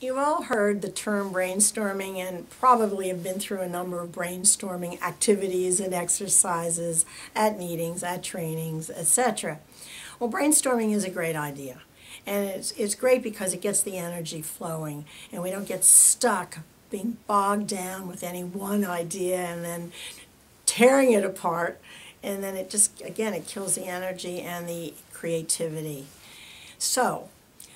You've all heard the term brainstorming and probably have been through a number of brainstorming activities and exercises at meetings, at trainings, etc. Well, brainstorming is a great idea. And it's great because it gets the energy flowing and we don't get stuck being bogged down with any one idea and then tearing it apart. And then it just, again, it kills the energy and the creativity. So,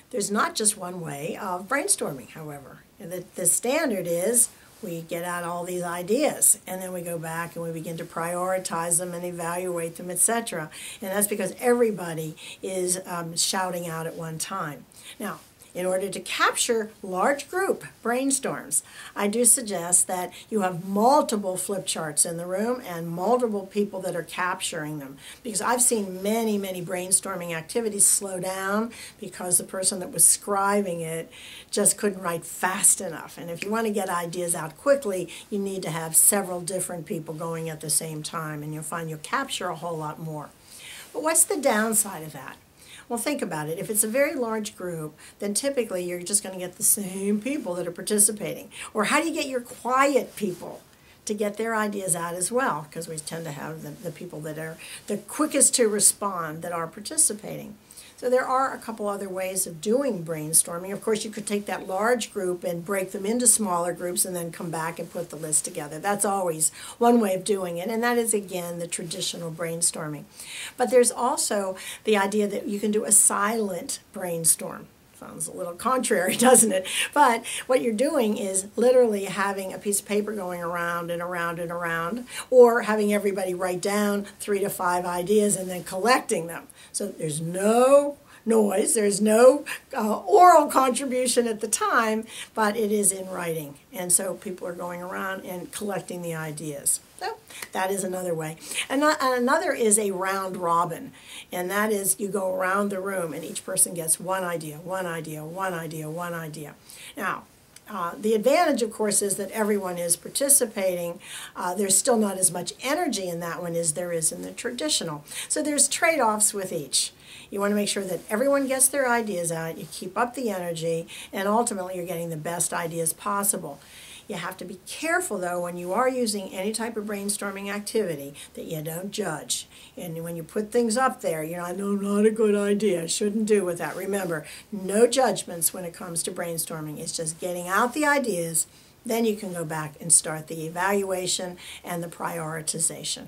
there's not just one way of brainstorming, however. The standard is we get out all these ideas and then we go back and we begin to prioritize them and evaluate them, etc. And that's because everybody is shouting out at one time. Now, in order to capture large group brainstorms, I do suggest that you have multiple flip charts in the room and multiple people that are capturing them. Because I've seen many, many brainstorming activities slow down because the person that was scribing it just couldn't write fast enough. And if you want to get ideas out quickly, you need to have several different people going at the same time, and you'll find you'll capture a whole lot more. But what's the downside of that? Well, think about it. If it's a very large group, then typically you're just going to get the same people that are participating. Or how do you get your quiet people to get their ideas out as well? Because we tend to have the people that are the quickest to respond that are participating. So there are a couple other ways of doing brainstorming. Of course, you could take that large group and break them into smaller groups and then come back and put the list together. That's always one way of doing it, and that is, again, the traditional brainstorming. But there's also the idea that you can do a silent brainstorm. Sounds a little contrary, doesn't it? But what you're doing is literally having a piece of paper going around and around and around, or having everybody write down 3 to 5 ideas and then collecting them. So there's no noise, there's no oral contribution at the time, but it is in writing. And so people are going around and collecting the ideas. So that is another way. And another is a round robin. And that is you go around the room and each person gets one idea, one idea, one idea, one idea. Now, the advantage, of course, is that everyone is participating. There's still not as much energy in that one as there is in the traditional. So there's trade-offs with each. You want to make sure that everyone gets their ideas out, you keep up the energy, and ultimately you're getting the best ideas possible. You have to be careful, though, when you are using any type of brainstorming activity that you don't judge. And when you put things up there, you know, no, not a good idea, shouldn't do with that. Remember, no judgments when it comes to brainstorming. It's just getting out the ideas, then you can go back and start the evaluation and the prioritization.